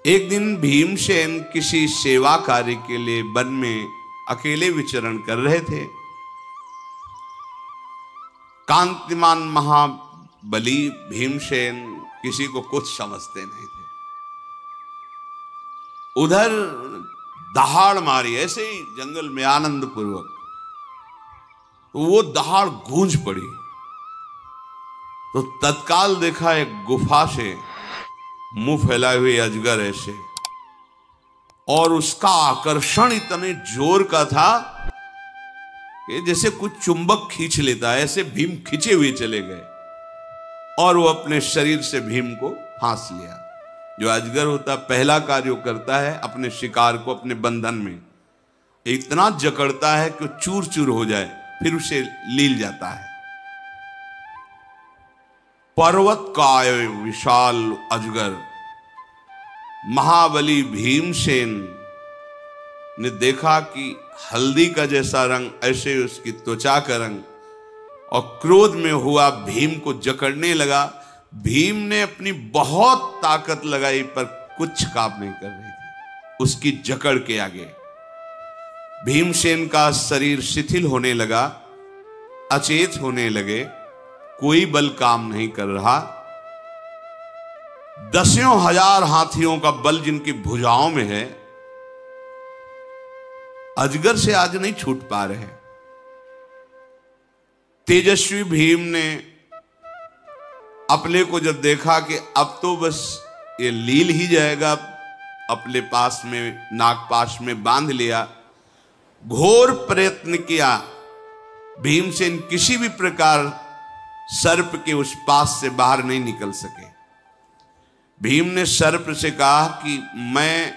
एक दिन भीमसेन किसी सेवा कार्य के लिए वन में अकेले विचरण कर रहे थे। कांतिमान महाबली भीमसेन किसी को कुछ समझते नहीं थे। उधर दहाड़ मारी ऐसे ही जंगल में आनंद पूर्वक, तो वो दहाड़ गूंज पड़ी। तो तत्काल देखा एक गुफा से मुंह फैलाए हुए अजगर ऐसे, और उसका आकर्षण इतने जोर का था कि जैसे कुछ चुंबक खींच लेता है, ऐसे भीम खींचे हुए चले गए और वो अपने शरीर से भीम को फांस लिया। जो अजगर होता पहला कार्य करता है अपने शिकार को अपने बंधन में इतना जकड़ता है कि चूर चूर हो जाए, फिर उसे लील जाता है। पर्वत काय विशाल अजगर महाबली भीमसेन ने देखा कि हल्दी का जैसा रंग, ऐसे उसकी त्वचा का रंग, और क्रोध में हुआ भीम को जकड़ने लगा। भीम ने अपनी बहुत ताकत लगाई पर कुछ काम नहीं कर रही थी उसकी जकड़ के आगे। भीमसेन का शरीर शिथिल होने लगा, अचेत होने लगे, कोई बल काम नहीं कर रहा। दसियों हजार हाथियों का बल जिनकी भुजाओं में है, अजगर से आज नहीं छूट पा रहे। तेजस्वी भीम ने अपने को जब देखा कि अब तो बस ये लील ही जाएगा, अपने पास में नागपाश में बांध लिया। घोर प्रयत्न किया, भीमसेन किसी भी प्रकार सर्प के उस पास से बाहर नहीं निकल सके। भीम ने सर्प से कहा कि मैं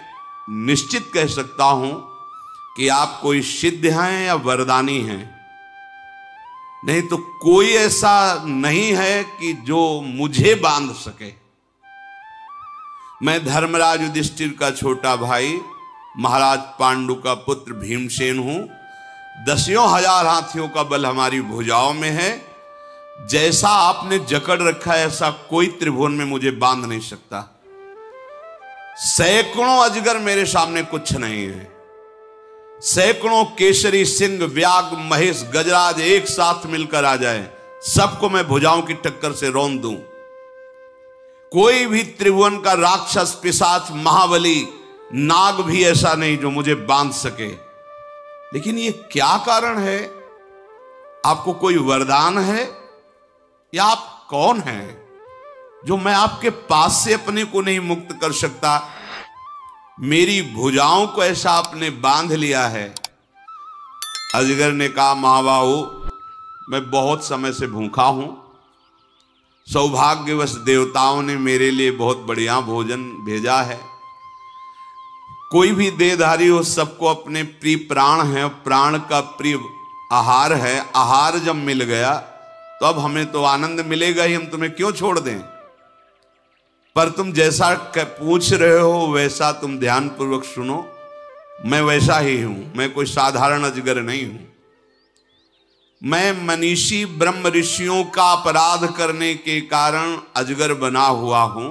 निश्चित कह सकता हूं कि आप कोई सिद्ध हैं या वरदानी हैं, नहीं तो कोई ऐसा नहीं है कि जो मुझे बांध सके। मैं धर्मराज युधिष्ठिर का छोटा भाई, महाराज पांडु का पुत्र भीमसेन हूं। दसियों हजार हाथियों का बल हमारी भुजाओं में है। जैसा आपने जकड़ रखा है ऐसा कोई त्रिभुवन में मुझे बांध नहीं सकता। सैकड़ों अजगर मेरे सामने कुछ नहीं है। सैकड़ों केसरी, सिंह, व्याघ्र, महेश, गजराज एक साथ मिलकर आ जाए, सबको मैं भुजाओं की टक्कर से रौंद दूं। कोई भी त्रिभुवन का राक्षस, पिशाच, महाबली, नाग भी ऐसा नहीं जो मुझे बांध सके। लेकिन ये क्या कारण है? आपको कोई वरदान है या आप कौन हैं जो मैं आपके पास से अपने को नहीं मुक्त कर सकता? मेरी भुजाओं को ऐसा आपने बांध लिया है। अजगर ने कहा, महाबाहु, मैं बहुत समय से भूखा हूं। सौभाग्यवश देवताओं ने मेरे लिए बहुत बढ़िया भोजन भेजा है। कोई भी देहधारी हो, सबको अपने प्रिय प्राण है, प्राण का प्रिय आहार है। आहार जब मिल गया तो अब हमें तो आनंद मिलेगा ही, हम तुम्हें क्यों छोड़ दें? पर तुम जैसा पूछ रहे हो वैसा तुम ध्यान पूर्वक सुनो। मैं वैसा ही हूं, मैं कोई साधारण अजगर नहीं हूं। मैं मनीषी ब्रह्म ऋषियों का अपराध करने के कारण अजगर बना हुआ हूं।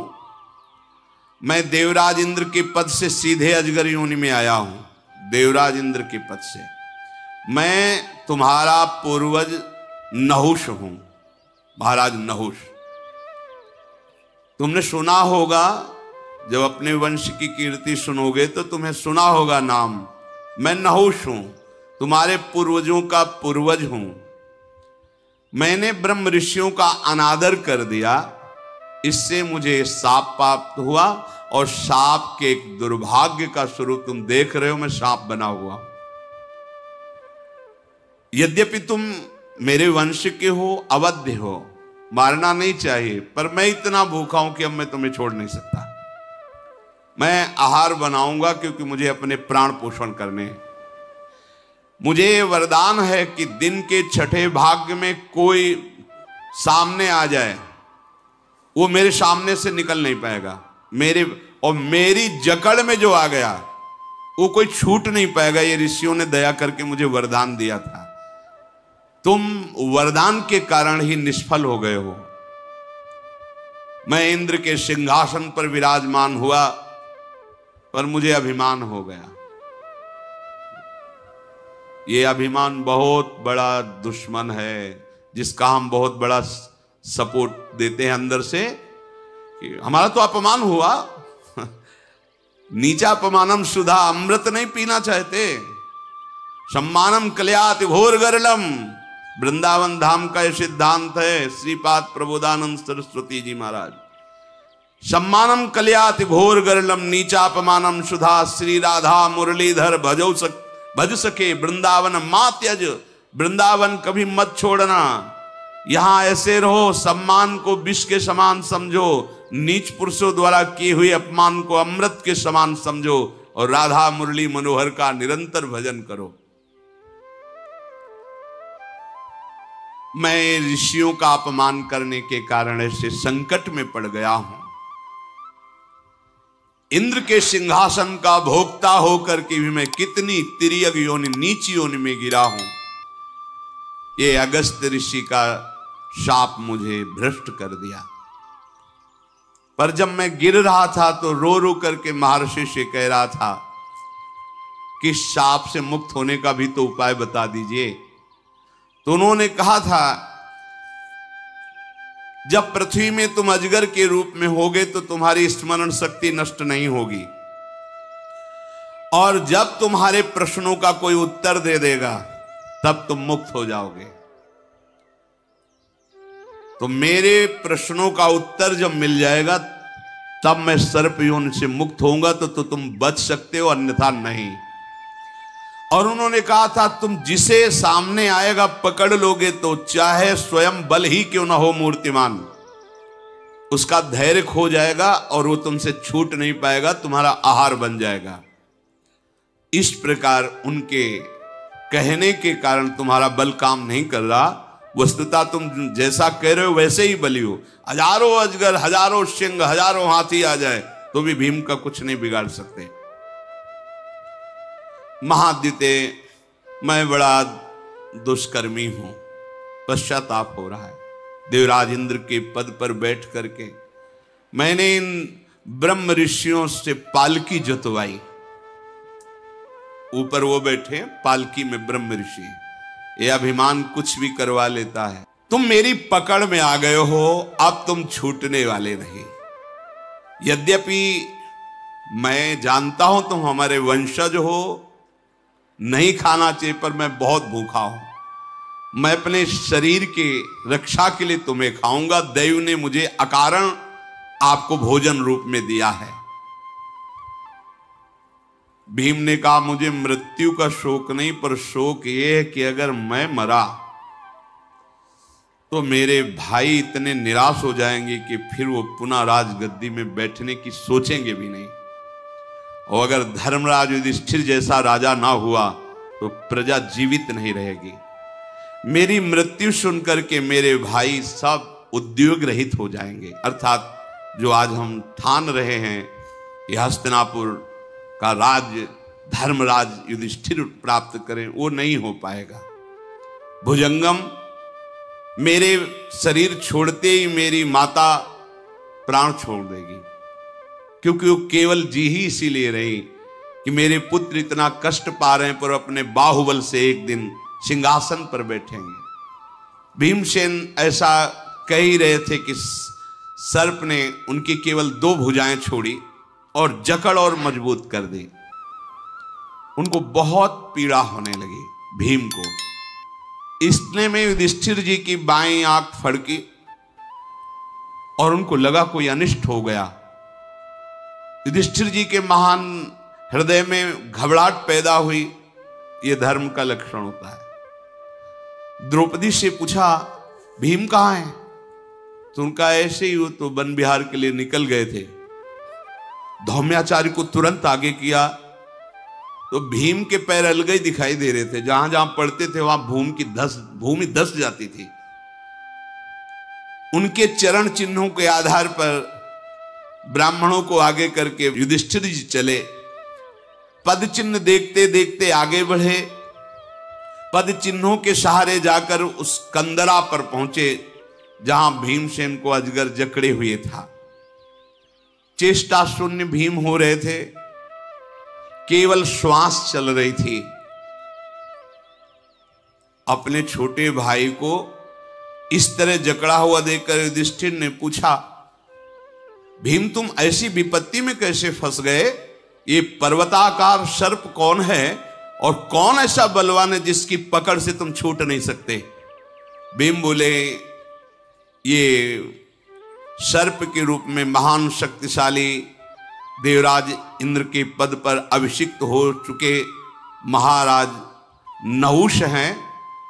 मैं देवराज इंद्र के पद से सीधे अजगर योनि में आया हूं। देवराज इंद्र के पद से मैं तुम्हारा पूर्वज नहुष हूं। महाराज नहुष, तुमने सुना होगा, जब अपने वंश की कीर्ति सुनोगे तो तुम्हें सुना होगा नाम। मैं नहुष हूं, तुम्हारे पूर्वजों का पूर्वज हूं। मैंने ब्रह्म ऋषियों का अनादर कर दिया, इससे मुझे शाप प्राप्त हुआ, और शाप के एक दुर्भाग्य का स्वरूप तुम देख रहे हो। मैं सांप बना हुआ। यद्यपि तुम मेरे वंश के हो, अवध्य हो, मारना नहीं चाहिए, पर मैं इतना भूखा हूं कि अब मैं तुम्हें छोड़ नहीं सकता। मैं आहार बनाऊंगा क्योंकि मुझे अपने प्राण पोषण करने हैं। मुझे वरदान है कि दिन के छठे भाग में कोई सामने आ जाए, वो मेरे सामने से निकल नहीं पाएगा। मेरी जकड़ में जो आ गया वो कोई छूट नहीं पाएगा। ये ऋषियों ने दया करके मुझे वरदान दिया था। तुम वरदान के कारण ही निष्फल हो गए हो। मैं इंद्र के सिंहासन पर विराजमान हुआ, पर मुझे अभिमान हो गया। ये अभिमान बहुत बड़ा दुश्मन है, जिसका हम बहुत बड़ा सपोर्ट देते हैं अंदर से कि हमारा तो अपमान हुआ। नीचा अपमानम सुधा, अमृत नहीं पीना चाहते। सम्मानम कल्यात घोर गरलम, वृंदावन धाम का यह सिद्धांत है श्रीपाद प्रबोधानंद सरस्वती जी महाराज। सम्मानम कल्यात घोर गरलम, नीचा अपमानम सुधा, श्री राधा मुरलीधर भज सके वृंदावन मां त्यज, वृंदावन कभी मत छोड़ना। यहां ऐसे रहो, सम्मान को विष के समान समझो, नीच पुरुषों द्वारा किए हुए अपमान को अमृत के समान समझो, और राधा मुरली मनोहर का निरंतर भजन करो। मैं ऋषियों का अपमान करने के कारण ऐसे संकट में पड़ गया हूं। इंद्र के सिंहासन का भोक्ता होकर के भी मैं कितनी तिर्यक योनि, नीच योनि में गिरा हूं। ये अगस्त ऋषि का शाप मुझे भ्रष्ट कर दिया। पर जब मैं गिर रहा था तो रो रो करके महर्षि से कह रहा था कि शाप से मुक्त होने का भी तो उपाय बता दीजिए। तो उन्होंने कहा था, जब पृथ्वी में तुम अजगर के रूप में होगे तो तुम्हारी स्मरण शक्ति नष्ट नहीं होगी, और जब तुम्हारे प्रश्नों का कोई उत्तर दे देगा तब तुम मुक्त हो जाओगे। तो मेरे प्रश्नों का उत्तर जब मिल जाएगा तब मैं सर्प योनि से मुक्त होऊंगा, तो तुम बच सकते हो, अन्यथा नहीं। और उन्होंने कहा था, तुम जिसे सामने आएगा पकड़ लोगे तो चाहे स्वयं बल ही क्यों ना हो मूर्तिमान, उसका धैर्य खो जाएगा और वो तुमसे छूट नहीं पाएगा, तुम्हारा आहार बन जाएगा। इस प्रकार उनके कहने के कारण तुम्हारा बल काम नहीं कर रहा। वस्तुतः तुम जैसा कह रहे हो वैसे ही बली हो। हजारों अजगर, हजारों सिंह, हजारों हाथी आ जाए तो भी भीम का कुछ नहीं बिगाड़ सकते। महाद्युते, मैं बड़ा दुष्कर्मी हूं, पश्चाताप हो रहा है। देवराज इंद्र के पद पर बैठ करके मैंने इन ब्रह्म ऋषियों से पालकी जुतवाई। ऊपर वो बैठे पालकी में ब्रह्म ऋषि, ये अभिमान कुछ भी करवा लेता है। तुम मेरी पकड़ में आ गए हो, अब तुम छूटने वाले नहीं। यद्यपि मैं जानता हूं तुम हमारे वंशज हो, नहीं खाना चाहिए, पर मैं बहुत भूखा हूं। मैं अपने शरीर के रक्षा के लिए तुम्हें खाऊंगा। दैव ने मुझे अकारण आपको भोजन रूप में दिया है। भीम ने कहा, मुझे मृत्यु का शोक नहीं, पर शोक यह है कि अगर मैं मरा तो मेरे भाई इतने निराश हो जाएंगे कि फिर वो पुनः राजगद्दी में बैठने की सोचेंगे भी नहीं। और अगर धर्मराज युधिष्ठिर जैसा राजा ना हुआ तो प्रजा जीवित नहीं रहेगी। मेरी मृत्यु सुनकर के मेरे भाई सब उद्योग रहित हो जाएंगे। अर्थात जो आज हम ठान रहे हैं कि हस्तिनापुर का राज्य धर्मराज युधिष्ठिर प्राप्त करें, वो नहीं हो पाएगा। भुजंगम, मेरे शरीर छोड़ते ही मेरी माता प्राण छोड़ देगी, क्योंकि वो केवल जी ही इसीलिए रही कि मेरे पुत्र इतना कष्ट पा रहे हैं, पर अपने बाहुबल से एक दिन सिंहासन पर बैठेंगे। भीमसेन ऐसा कह ही रहे थे कि सर्प ने उनकी केवल 2 भुजाएं छोड़ी और जकड़ और मजबूत कर दी। उनको बहुत पीड़ा होने लगी भीम को। इतने में युधिष्ठिर जी की बाईं आंख फड़की और उनको लगा कोई अनिष्ट हो गया। युधिष्ठिर जी के महान हृदय में घबराहट पैदा हुई। यह धर्म का लक्षण होता है। द्रौपदी से पूछा, भीम कहाँ है? तो उनका ऐसे ही, वो तो वन विहार के लिए निकल गए थे। धौम्याचार्य को तुरंत आगे किया तो भीम के पैर अलग ही दिखाई दे रहे थे। जहां जहां पड़ते थे वहां भूमि धस जाती थी। उनके चरण चिन्हों के आधार पर ब्राह्मणों को आगे करके युधिष्ठिर जी चले। पद चिन्ह देखते देखते आगे बढ़े। पद चिन्हों के सहारे जाकर उस कंदरा पर पहुंचे जहां भीमसेन को अजगर जकड़े हुए था। चेष्टा शून्य भीम हो रहे थे। केवल श्वास चल रही थी। अपने छोटे भाई को इस तरह जकड़ा हुआ देखकर युधिष्ठिर ने पूछा, भीम तुम ऐसी विपत्ति में कैसे फंस गए? ये पर्वताकार सर्प कौन है और कौन ऐसा बलवान है जिसकी पकड़ से तुम छूट नहीं सकते? भीम बोले, ये सर्प के रूप में महान शक्तिशाली देवराज इंद्र के पद पर अभिषिक्त हो चुके महाराज नहुष हैं,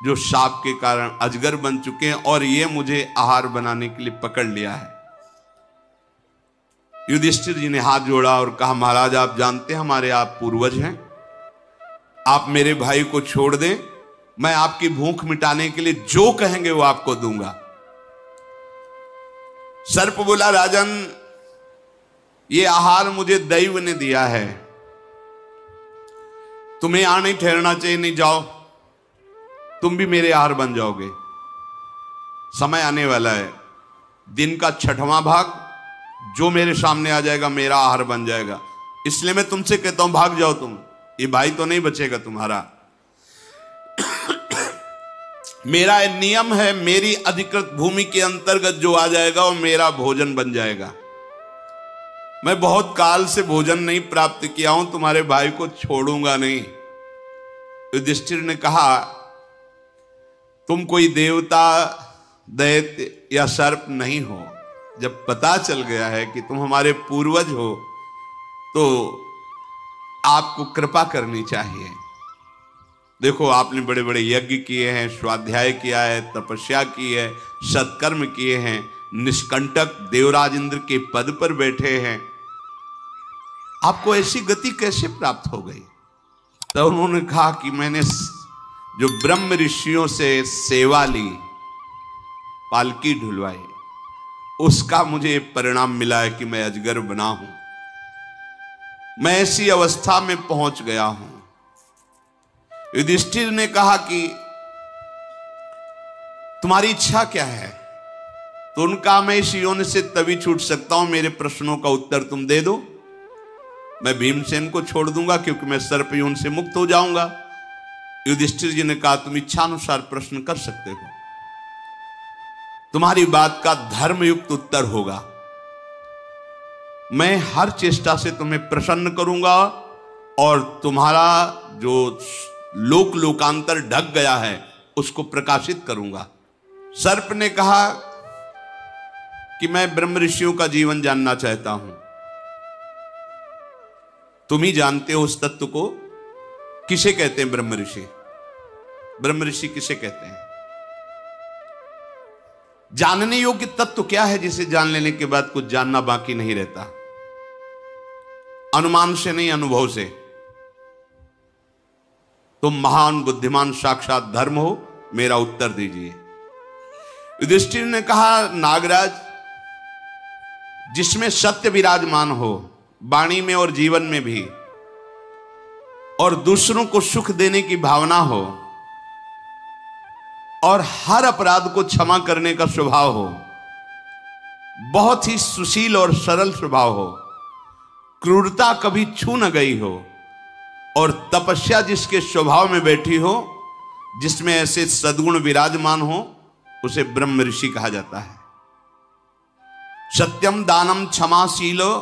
जो शाप के कारण अजगर बन चुके हैं और ये मुझे आहार बनाने के लिए पकड़ लिया है। युधिष्ठिर जी ने हाथ जोड़ा और कहा, महाराज आप जानते हैं हमारे आप पूर्वज हैं, आप मेरे भाई को छोड़ दें, मैं आपकी भूख मिटाने के लिए जो कहेंगे वो आपको दूंगा। सर्प बोला, राजन ये आहार मुझे दैव ने दिया है, तुम्हें यहां नहीं ठहरना चाहिए, नहीं जाओ, तुम भी मेरे आहार बन जाओगे। समय आने वाला है, दिन का 6वां भाग जो मेरे सामने आ जाएगा मेरा आहार बन जाएगा, इसलिए मैं तुमसे कहता हूं भाग जाओ तुम, ये भाई तो नहीं बचेगा तुम्हारा। मेरा नियम है, मेरी अधिकृत भूमि के अंतर्गत जो आ जाएगा वो मेरा भोजन बन जाएगा। मैं बहुत काल से भोजन नहीं प्राप्त किया हूं, तुम्हारे भाई को छोड़ूंगा नहीं। युधिष्ठिर ने कहा, तुम कोई देवता, दैत्य या सर्प नहीं हो। जब पता चल गया है कि तुम हमारे पूर्वज हो तो आपको कृपा करनी चाहिए। देखो आपने बड़े बड़े यज्ञ किए हैं, स्वाध्याय किया है, तपस्या की है, सत्कर्म किए हैं, निष्कंटक देवराज इंद्र के पद पर बैठे हैं, आपको ऐसी गति कैसे प्राप्त हो गई? तो उन्होंने कहा कि मैंने जो ब्रह्म ऋषियों से सेवा ली, पालकी ढुलवाई, उसका मुझे परिणाम मिला है कि मैं अजगर बना हूं। मैं ऐसी अवस्था में पहुंच गया हूं। युधिष्ठिर ने कहा कि तुम्हारी इच्छा क्या है? तो उनका, मैं इस योनि से तभी छूट सकता हूं, मेरे प्रश्नों का उत्तर तुम दे दो, मैं भीमसेन को छोड़ दूंगा क्योंकि मैं सर्प योनि से मुक्त हो जाऊंगा। युधिष्ठिर जी ने कहा, तुम इच्छानुसार प्रश्न कर सकते हो, तुम्हारी बात का धर्मयुक्त उत्तर होगा, मैं हर चेष्टा से तुम्हें प्रसन्न करूंगा और तुम्हारा जो लोक लोकांतर ढक गया है उसको प्रकाशित करूंगा। सर्प ने कहा कि मैं ब्रह्म ऋषियों का जीवन जानना चाहता हूं, तुम ही जानते हो उस तत्व को, किसे कहते हैं ब्रह्म ऋषि? ब्रह्म ऋषि किसे कहते हैं? जानने योग्य तत्व क्या है जिसे जान लेने के बाद कुछ जानना बाकी नहीं रहता? अनुमान से नहीं, अनुभव से। तुम महान बुद्धिमान साक्षात धर्म हो, मेरा उत्तर दीजिए। युधिष्ठिर ने कहा, नागराज, जिसमें सत्य विराजमान हो, वाणी में और जीवन में भी, और दूसरों को सुख देने की भावना हो, और हर अपराध को क्षमा करने का स्वभाव हो, बहुत ही सुशील और सरल स्वभाव हो, क्रूरता कभी छू न गई हो, और तपस्या जिसके स्वभाव में बैठी हो, जिसमें ऐसे सद्गुण विराजमान हो, उसे ब्रह्म ऋषि कहा जाता है। सत्यम दानम क्षमाशीलो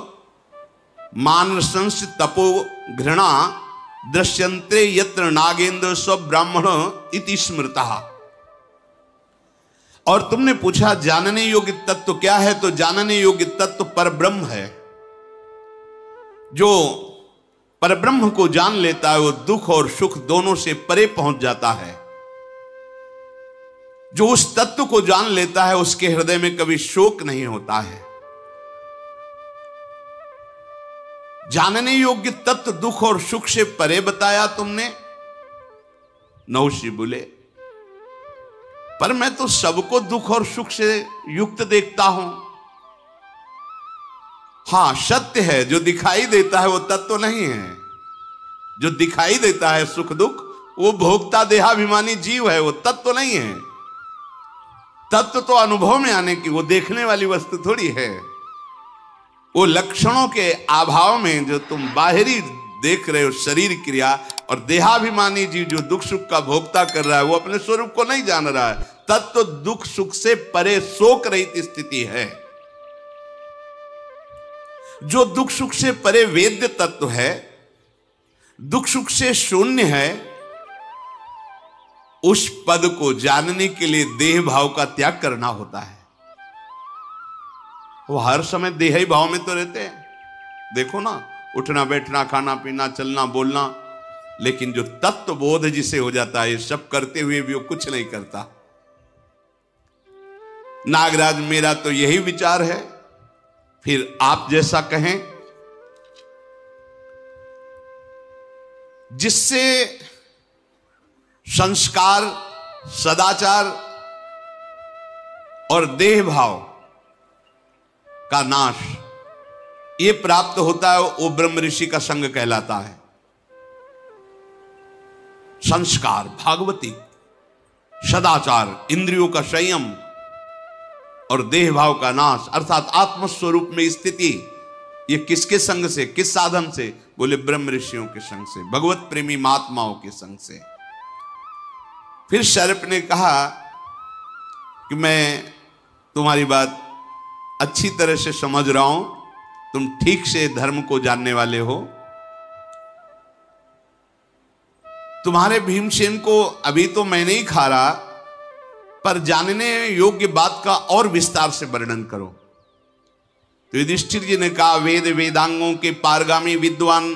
मानसंस तपो घृणा दृश्यंते यत्र नागेंद्र स्व ब्राह्मण इति स्मृतः। और तुमने पूछा जानने योग्य तत्व क्या है? तो जानने योग्य तत्व परब्रह्म है। जो परब्रह्म को जान लेता है वो दुख और सुख दोनों से परे पहुंच जाता है। जो उस तत्व को जान लेता है उसके हृदय में कभी शोक नहीं होता है। जानने योग्य तत्व दुख और सुख से परे बताया तुमने। नहुष बोले, पर मैं तो सबको दुख और सुख से युक्त देखता हूं। हां, सत्य है, जो दिखाई देता है वो तत्व नहीं है। जो दिखाई देता है सुख दुख, वो भोक्ता देहाभिमानी जीव है, वो तत्व नहीं है। तत्व तो अनुभव में आने की, वो देखने वाली वस्तु थोड़ी है। वो लक्षणों के अभाव में जो तुम बाहरी देख रहे हो शरीर क्रिया, और देहाभिमानी जीव जो दुख सुख का भोक्ता कर रहा है वो अपने स्वरूप को नहीं जान रहा है। तत्व तो दुख सुख से परे शोक रहित स्थिति है। जो दुख सुख से परे वेद्य तत्व है, दुख सुख से शून्य है, उस पद को जानने के लिए देह भाव का त्याग करना होता है। वो हर समय देह ही भाव में तो रहते हैं। देखो ना, उठना बैठना खाना पीना चलना बोलना, लेकिन जो तत्व बोध जिसे हो जाता है, ये सब करते हुए भी वो कुछ नहीं करता। नागराज मेरा तो यही विचार है, फिर आप जैसा कहें। जिससे संस्कार, सदाचार और देह भाव का नाश ये प्राप्त होता है, वो ब्रह्म ऋषि का संग कहलाता है। संस्कार, भागवती, सदाचार, इंद्रियों का संयम और देह भाव का नाश अर्थात आत्मस्वरूप में स्थिति, ये किसके संग से, किस साधन से? बोले ब्रह्म ऋषियों के संग से, भगवत प्रेमी महात्माओं के संग से। फिर शर्प ने कहा कि मैं तुम्हारी बात अच्छी तरह से समझ रहा हूं, तुम ठीक से धर्म को जानने वाले हो। तुम्हारे भीमसेन को अभी तो मैं नहीं खा रहा, पर जानने योग्य बात का और विस्तार से वर्णन करो। तो युधिष्ठिर जी ने कहा, वेद वेदांगों के पारगामी विद्वान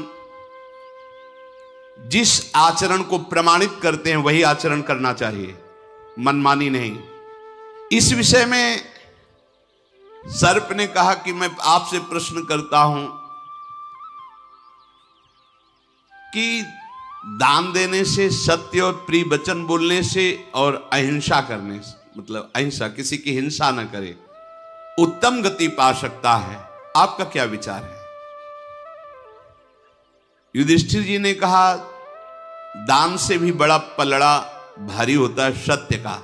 जिस आचरण को प्रमाणित करते हैं वही आचरण करना चाहिए, मनमानी नहीं। इस विषय में सर्प ने कहा कि मैं आपसे प्रश्न करता हूं कि दान देने से, सत्य और प्रिय वचन बोलने से और अहिंसा करने से, मतलब अहिंसा, किसी की हिंसा न करे, उत्तम गति पा सकता है। आपका क्या विचार है? युधिष्ठिर जी ने कहा, दान से भी बड़ा पलड़ा भारी होता है सत्य का,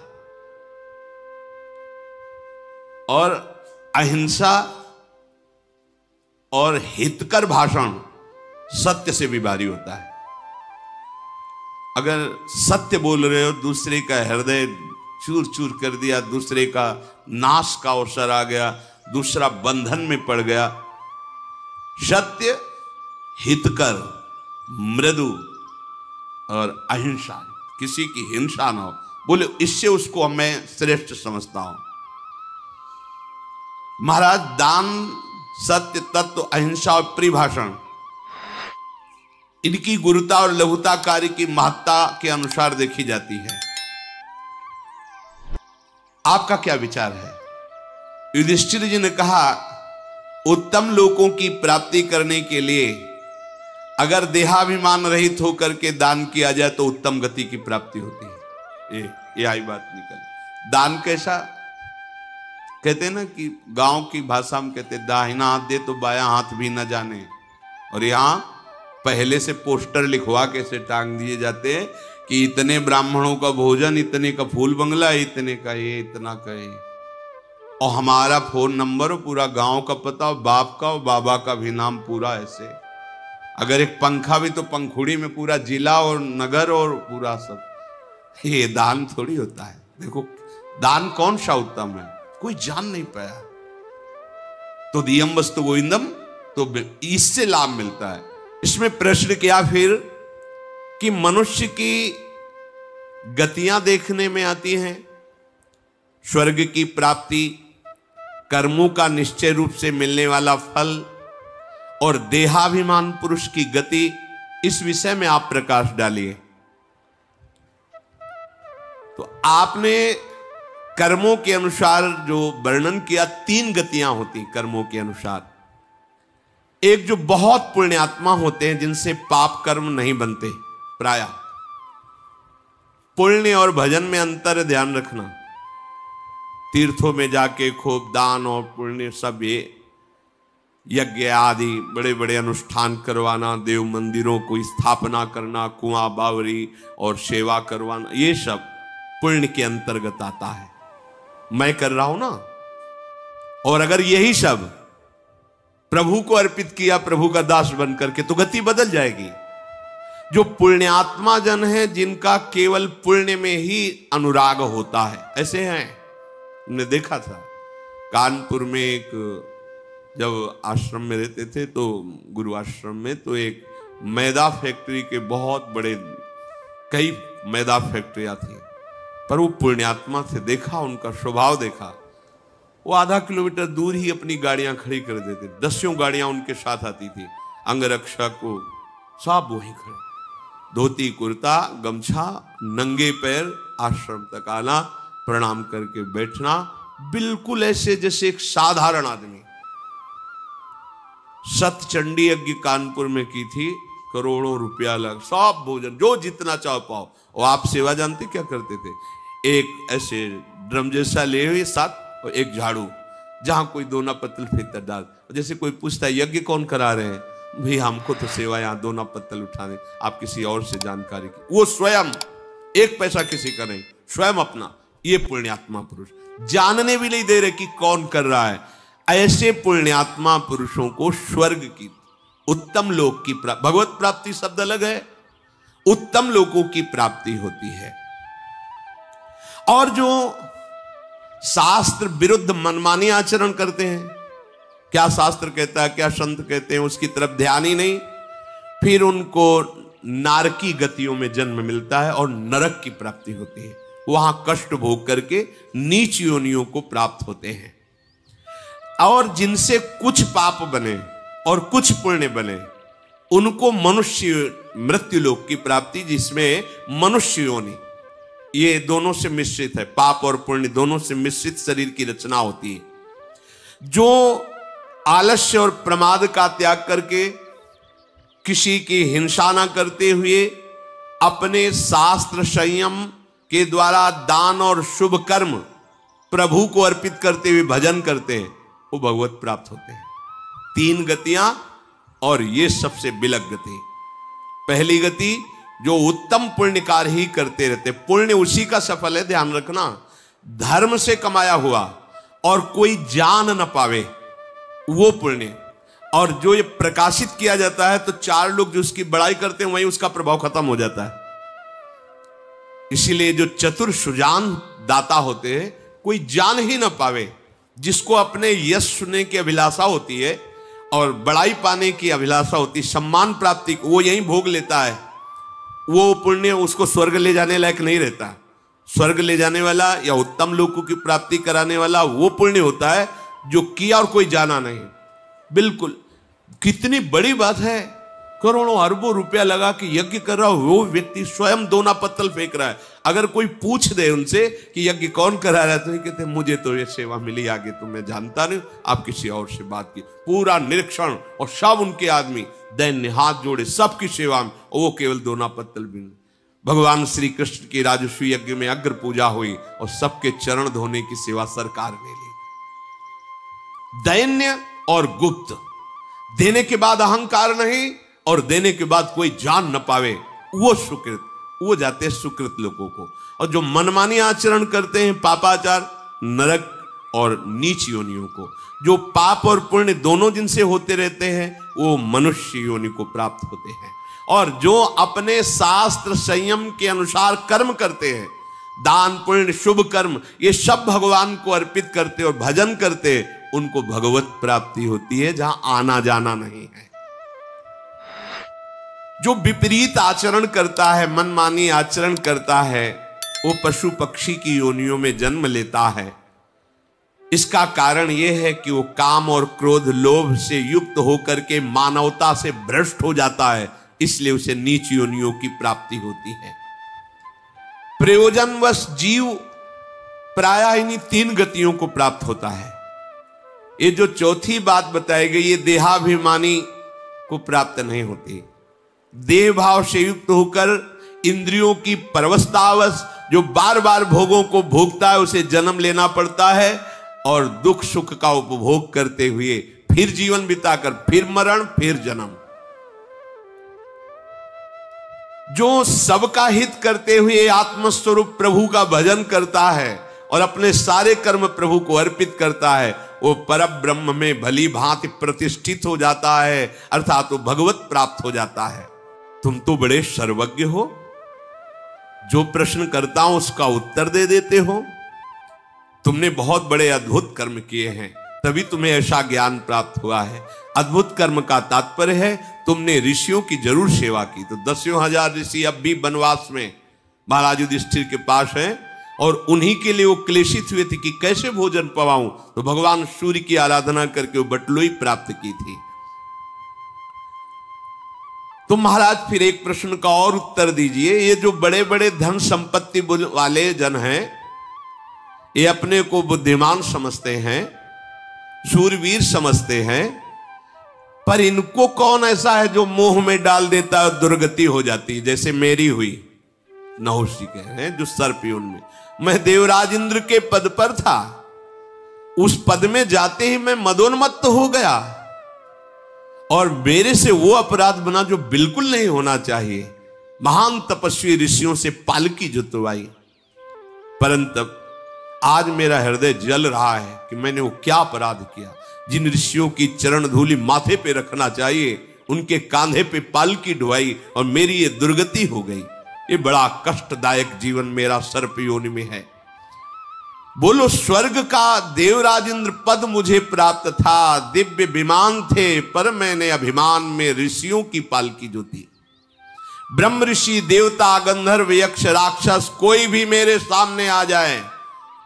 और अहिंसा और हितकर भाषण सत्य से भी भारी होता है। अगर सत्य बोल रहे हो, दूसरे का हृदय चूर चूर कर दिया, दूसरे का नाश का अवसर आ गया, दूसरा बंधन में पड़ गया। सत्य, हितकर, मृदु और अहिंसा, किसी की हिंसा ना हो, बोले इससे उसको मैं श्रेष्ठ समझता हूं। महाराज, दान, सत्य, तत्व, अहिंसा और परिभाषण, इनकी गुरुता और लघुता कार्य की महत्ता के अनुसार देखी जाती है। आपका क्या विचार है? युधिष्ठिर जी ने कहा, उत्तम लोकों की प्राप्ति करने के लिए अगर देहाभिमान रहित होकर के दान किया जाए तो उत्तम गति की प्राप्ति होती है। ये आई बात निकल। दान कैसा? कहते हैं ना कि गांव की भाषा में कहते दाहिना हाथ दे तो बायां हाथ भी न जाने, और यहां पहले से पोस्टर लिखवा के से टांग दिए जाते हैं कि इतने ब्राह्मणों का भोजन, इतने का फूल बंगला, इतने का ये, इतना का ये, और हमारा फोन नंबर और पूरा गांव का पता और बाप का और बाबा का भी नाम पूरा ऐसे। अगर एक पंखा भी तो पंखुड़ी में पूरा जिला और नगर और पूरा सब। ये दान थोड़ी होता है। देखो दान कौन सा उत्तम है, कोई जान नहीं पाया। तो दियम वस्तु गोविंदम, तो इससे लाभ मिलता है। इसमें प्रश्न किया फिर कि मनुष्य की गतियां देखने में आती हैं, स्वर्ग की प्राप्ति, कर्मों का निश्चय रूप से मिलने वाला फल और देहाभिमान पुरुष की गति। इस विषय में आप प्रकाश डालिए। तो आपने कर्मों के अनुसार जो वर्णन किया, 3 गतियां होती कर्मों के अनुसार। एक जो बहुत पुण्यात्मा होते हैं जिनसे पाप कर्म नहीं बनते, प्रायः पुण्य और भजन में अंतर ध्यान रखना। तीर्थों में जाके खूब दान और पुण्य सब, ये यज्ञ आदि बड़े बड़े अनुष्ठान करवाना, देव मंदिरों को स्थापना करना, कुआं बावरी और सेवा करवाना, ये सब पुण्य के अंतर्गत आता है। मैं कर रहा हूं ना। और अगर यही सब प्रभु को अर्पित किया, प्रभु का दास बन करके, तो गति बदल जाएगी। जो पुण्यात्मा जन है, जिनका केवल पुण्य में ही अनुराग होता है, ऐसे हैं। हमने देखा था कानपुर में एक, जब आश्रम में रहते थे तो गुरु आश्रम में, तो एक मैदा फैक्ट्री के बहुत बड़े, कई मैदा फैक्ट्रियां थी, पर वो पुण्यात्मा थे। देखा उनका स्वभाव देखा, वो आधा किलोमीटर दूर ही अपनी गाड़ियां खड़ी कर देते, 10 गाड़ियां उनके साथ आती थी, अंगरक्षक को सब वहीं खड़े, धोती कुर्ता गमछा, नंगे पैर आश्रम तक आना, प्रणाम करके बैठना, बिल्कुल ऐसे जैसे एक साधारण आदमी। सतचंडी यज्ञ कानपुर में की थी, करोड़ों रुपया लग, सब भोजन जो जितना चाहो पाओ। और आप सेवा जानते क्या करते थे? एक ऐसे ड्रम जैसा ले हुए साथ, और एक झाड़ू, जहां कोई दोना पत्तल फेंकता डाल। जैसे कोई पूछता है यज्ञ कौन करा रहे हैं, भाई हमको तो सेवा यहाँ दोना पत्तल उठाने, आप किसी और से जानकारी की। वो स्वयं, एक पैसा किसी का नहीं, स्वयं अपना। ये पुण्यात्मा पुरुष जानने भी नहीं दे रहे कि कौन कर रहा है। ऐसे पुण्यात्मा पुरुषों को स्वर्ग की, उत्तम लोक की प्राप्ति, भगवत प्राप्ति शब्द अलग है, उत्तम लोकों की प्राप्ति होती है। और जो शास्त्र विरुद्ध मनमानी आचरण करते हैं, क्या शास्त्र कहता है, क्या संत कहते हैं, उसकी तरफ ध्यान ही नहीं, फिर उनको नारकी गतियों में जन्म मिलता है और नरक की प्राप्ति होती है। वहां कष्ट भोग करके नीच योनियों को प्राप्त होते हैं। और जिनसे कुछ पाप बने और कुछ पुण्य बने, उनको मनुष्य मृत्यु लोक की प्राप्ति, जिसमें मनुष्य योनि, ये दोनों से मिश्रित है, पाप और पुण्य दोनों से मिश्रित शरीर की रचना होती है। जो आलस्य और प्रमाद का त्याग करके, किसी की हिंसा न करते हुए, अपने शास्त्र संयम के द्वारा दान और शुभ कर्म प्रभु को अर्पित करते हुए भजन करते हैं, वो भगवत प्राप्त होते हैं। 3 गतियां, और ये सबसे बिलक गति। पहली गति, जो उत्तम पुण्य कार्य ही करते रहते, पुण्य उसी का सफल है, ध्यान रखना, धर्म से कमाया हुआ और कोई जान न पावे, वो पुण्य। और जो ये प्रकाशित किया जाता है तो 4 लोग जो उसकी बड़ाई करते हैं, वहीं उसका प्रभाव खत्म हो जाता है। इसीलिए जो चतुर सुजान दाता होते हैं, कोई जान ही ना पावे, जिसको अपने यश सुनने की अभिलाषा होती है और बड़ाई पाने की अभिलाषा होती है, सम्मान प्राप्ति, वो यहीं भोग लेता है, वो पुण्य उसको स्वर्ग ले जाने लायक नहीं रहता। स्वर्ग ले जाने वाला या उत्तम लोकों की प्राप्ति कराने वाला वो पुण्य होता है जो किया और कोई जाना नहीं। बिल्कुल, कितनी बड़ी बात है, करोड़ों अरबों रुपया लगा कि यज्ञ कर रहा हो, वो व्यक्ति स्वयं दोना पत्तल फेंक रहा है। अगर कोई पूछ दे उनसे कि यज्ञ कौन करा रहा है, तो ये कहते हैं मुझे तो ये सेवा मिली, आगे तो मैं जानता नहीं, आप किसी और से बात की। पूरा निरीक्षण, और सब उनके आदमी दैन्य हाथ जोड़े सबकी सेवा में, और वो केवल दोना पत्तल भी। भगवान श्री कृष्ण की राजस्वी यज्ञ में अग्र पूजा हुई और सबके चरण धोने की सेवा सरकार ने ली। दैन्य और गुप्त, देने के बाद अहंकार नहीं और देने के बाद कोई जान न पावे, वो सुकृत, वो जाते हैं सुकृत लोगों को। और जो मनमानी आचरण करते हैं, पापाचार, नरक और नीच योनियों को, जो पाप और पुण्य दोनों जिनसे होते रहते हैं, वो मनुष्य योनि को प्राप्त होते हैं। और जो अपने शास्त्र संयम के अनुसार कर्म करते हैं, दान पुण्य शुभ कर्म, ये सब भगवान को अर्पित करते और भजन करते, उनको भगवत प्राप्ति होती है, जहां आना जाना नहीं है। जो विपरीत आचरण करता है, मनमानी आचरण करता है, वो पशु पक्षी की योनियों में जन्म लेता है। इसका कारण यह है कि वो काम और क्रोध लोभ से युक्त होकर के मानवता से भ्रष्ट हो जाता है, इसलिए उसे नीच योनियों की प्राप्ति होती है। प्रयोजनवश जीव प्रायः इन्हीं 3 गतियों को प्राप्त होता है। ये जो चौथी बात बताई गई, ये देहाभिमानी को प्राप्त नहीं होती। देह भाव से युक्त होकर इंद्रियों की परवशतावश जो बार बार भोगों को भोगता है, उसे जन्म लेना पड़ता है और दुख सुख का उपभोग करते हुए फिर जीवन बिताकर फिर मरण फिर जन्म। जो सबका हित करते हुए आत्मस्वरूप प्रभु का भजन करता है और अपने सारे कर्म प्रभु को अर्पित करता है, वो परब्रह्म में भली भांति प्रतिष्ठित हो जाता है, अर्थात वो भगवत प्राप्त हो जाता है। तुम तो बड़े सर्वज्ञ हो, जो प्रश्न करता हूं उसका उत्तर दे देते हो। तुमने बहुत बड़े अद्भुत कर्म किए हैं, तभी तुम्हें ऐसा ज्ञान प्राप्त हुआ है। अद्भुत कर्म का तात्पर्य है तुमने ऋषियों की जरूर सेवा की। तो 10,000 ऋषि अब भी वनवास में महाराज युधिष्ठिर के पास हैं और उन्हीं के लिए वो क्लेशित हुए थे कि कैसे भोजन पवाऊं। तो भगवान सूर्य की आराधना करके वो बटलोई प्राप्त की थी। तो महाराज फिर एक प्रश्न का और उत्तर दीजिए। ये जो बड़े बड़े धन संपत्ति वाले जन हैं, ये अपने को बुद्धिमान समझते हैं, शूरवीर समझते हैं, पर इनको कौन ऐसा है जो मोह में डाल देता है, दुर्गति हो जाती है, जैसे मेरी हुई। नहुष जी कह रहे हैं जो सर्पयोन में, मैं देवराज इंद्र के पद पर था, उस पद में जाते ही मैं मदोन्मत्त हो गया और मेरे से वो अपराध बना जो बिल्कुल नहीं होना चाहिए। महान तपस्वी ऋषियों से पालकी जुतवाई, परंतु आज मेरा हृदय जल रहा है कि मैंने वो क्या अपराध किया। जिन ऋषियों की चरण धूलि माथे पे रखना चाहिए, उनके कांधे पे पालकी ढुआई और मेरी ये दुर्गति हो गई। ये बड़ा कष्टदायक जीवन मेरा सर्प योनि में है। बोलो, स्वर्ग का देवराज इंद्र पद मुझे प्राप्त था, दिव्य विमान थे, पर मैंने अभिमान में ऋषियों की पालकी जोती। ब्रह्म ऋषि, देवता, गंधर्व, यक्ष, राक्षस कोई भी मेरे सामने आ जाए,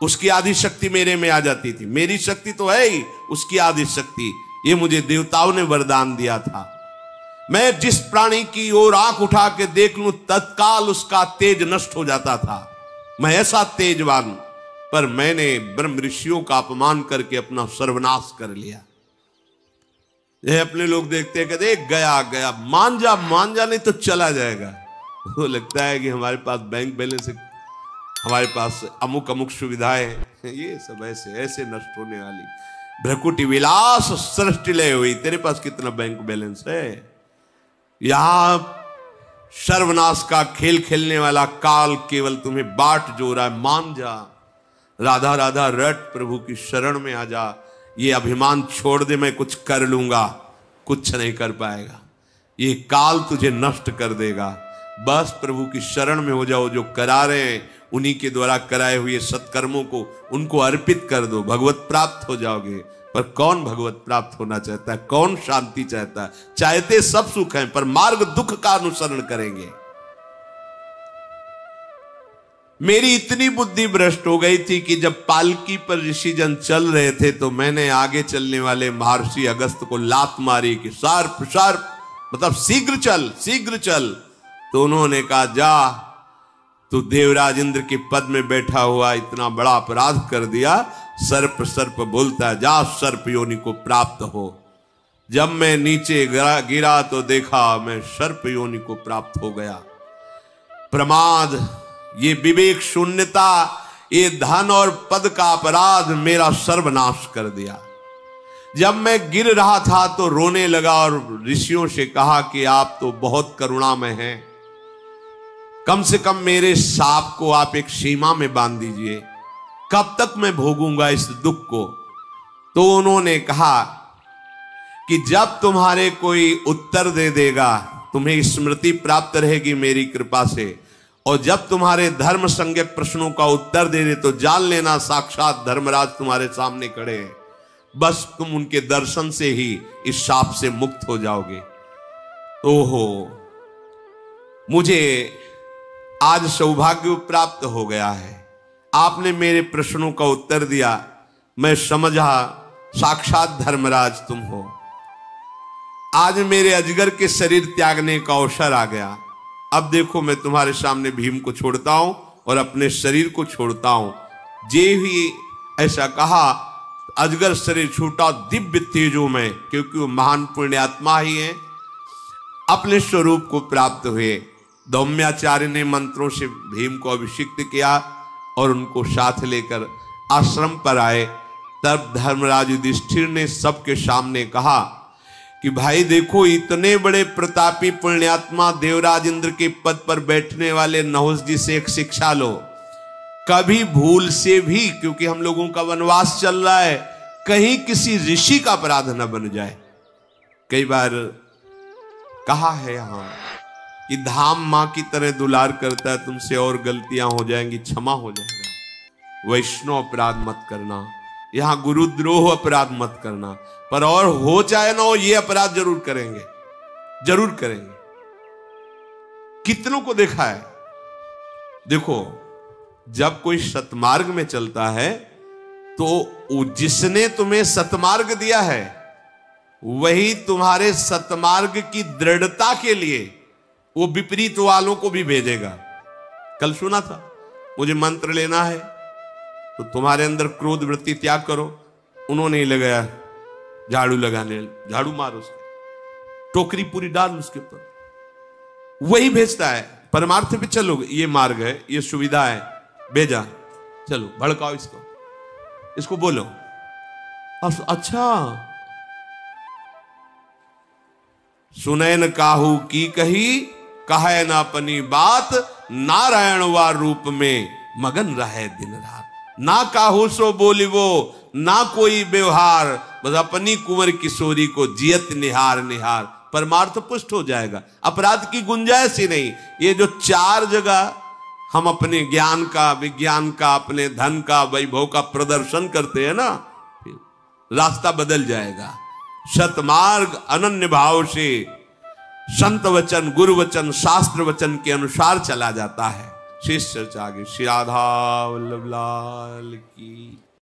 उसकी आदि शक्ति मेरे में आ जाती थी। मेरी शक्ति तो है ही, उसकी आदि शक्ति, ये मुझे देवताओं ने वरदान दिया था। मैं जिस प्राणी की ओर आंख उठा के देख लूं, तत्काल उसका तेज नष्ट हो जाता था। मैं ऐसा तेजवान, पर मैंने ब्रह्म ऋषियों का अपमान करके अपना सर्वनाश कर लिया। यह अपने लोग देखते हैं, कहते गया गया, मान जा नहीं तो चला जाएगा। वो लगता है कि हमारे पास बैंक बैलेंस, हमारे पास अमुक अमुक सुविधाएं हैं, ये सब ऐसे ऐसे नष्ट होने वाली। भ्रकुटी विलास सृष्टि लय हुई, तेरे पास कितना बैंक बैलेंस है। यहां सर्वनाश का खेल खेलने वाला काल केवल तुम्हें बाट जो रहा है। मान जा, राधा राधा रट, प्रभु की शरण में आ जा। ये अभिमान छोड़ दे, मैं कुछ कर लूंगा, कुछ नहीं कर पाएगा। ये काल तुझे नष्ट कर देगा। बस प्रभु की शरण में हो जाओ। जो करा रहे हैं उन्हीं के द्वारा कराए हुए सत्कर्मों को उनको अर्पित कर दो, भगवत प्राप्त हो जाओगे। पर कौन भगवत प्राप्त होना चाहता है? कौन शांति चाहता है? चाहते सब सुख हैं, पर मार्ग दुख का अनुसरण करेंगे। मेरी इतनी बुद्धि भ्रष्ट हो गई थी कि जब पालकी पर ऋषि जन चल रहे थे तो मैंने आगे चलने वाले महर्षि अगस्त को लात मारी कि शार्प शार्प, मतलब शीघ्र चल शीघ्र चल। तो उन्होंने कहा, जा, तू देवराज इंद्र के पद में बैठा हुआ इतना बड़ा अपराध कर दिया। सर्प सर्प बोलता है, जा सर्प योनि को प्राप्त हो। जब मैं नीचे गिरा तो देखा मैं सर्प योनि को प्राप्त हो गया। प्रमाद, ये विवेक शून्यता, ये धन और पद का अपराध मेरा सर्वनाश कर दिया। जब मैं गिर रहा था तो रोने लगा और ऋषियों से कहा कि आप तो बहुत करुणामय हैं, कम से कम मेरे साप को आप एक सीमा में बांध दीजिए, कब तक मैं भोगूंगा इस दुख को। तो उन्होंने कहा कि जब तुम्हारे कोई उत्तर दे देगा, तुम्हें स्मृति प्राप्त रहेगी मेरी कृपा से, और जब तुम्हारे धर्म संज्ञक प्रश्नों का उत्तर दे दे तो जान लेना साक्षात धर्मराज तुम्हारे सामने खड़े हैं। बस तुम उनके दर्शन से ही इस शाप से मुक्त हो जाओगे। ओहो, मुझे आज सौभाग्य प्राप्त हो गया है। आपने मेरे प्रश्नों का उत्तर दिया, मैं समझा साक्षात धर्मराज तुम हो। आज मेरे अजगर के शरीर त्यागने का अवसर आ गया। अब देखो, मैं तुम्हारे सामने भीम को छोड़ता हूं और अपने शरीर को छोड़ता हूं। जे ही ऐसा कहा, अजगर शरीर छूटा दिव्य तेजों में, क्योंकि वो महान पुण्यात्मा ही है, अपने स्वरूप को प्राप्त हुए। दौम्याचार्य ने मंत्रों से भीम को अभिषिक्त किया और उनको साथ लेकर आश्रम पर आए। तब धर्मराज युधिष्ठिर ने सबके सामने कहा कि भाई देखो, इतने बड़े प्रतापी पुण्यात्मा देवराज इंद्र के पद पर बैठने वाले नहुष जी से एक शिक्षा लो। कभी भूल से भी, क्योंकि हम लोगों का वनवास चल रहा है, कहीं किसी ऋषि का अपराध न बन जाए। कई बार कहा है यहां कि धाम मां की तरह दुलार करता है, तुमसे और गलतियां हो जाएंगी, क्षमा हो जाएगा। वैष्णव अपराध मत करना, यहां गुरुद्रोह अपराध मत करना, पर और हो चाहे ना हो ये अपराध जरूर करेंगे, जरूर करेंगे। कितनों को देखा है, देखो जब कोई सतमार्ग में चलता है तो जिसने तुम्हें सतमार्ग दिया है वही तुम्हारे सतमार्ग की दृढ़ता के लिए वो विपरीत वालों को भी भेजेगा। कल सुना था, मुझे मंत्र लेना है तो तुम्हारे अंदर क्रोध वृत्ति त्याग करो, उन्होंने ही लगाया झाड़ू लगाने, झाड़ू मारो उसके, टोकरी पूरी डाल उसके ऊपर, वही भेजता है। परमार्थ पे चलो, ये मार्ग है, ये सुविधा है, भेजा, चलो भड़काओ इसको, इसको बोलो। अच्छा, सुने न काहू की कही, कहे न अपनी बात, नारायण वा रूप में मगन रहे दिन रात। ना काहू सो बोलिवो, ना कोई व्यवहार, बस अपनी कुंवर किशोरी को जियत निहार निहार। परमार्थ पुष्ट हो जाएगा, अपराध की गुंजाइश ही नहीं। ये जो चार जगह हम अपने ज्ञान का, विज्ञान का, अपने धन का, वैभव का प्रदर्शन करते हैं ना, रास्ता बदल जाएगा। सतमार्ग अनन्य भाव से संत वचन, गुरु वचन, शास्त्र वचन के अनुसार चला जाता है। शेष चर्चा आगे। श्री राधा वल्लभ लाल की।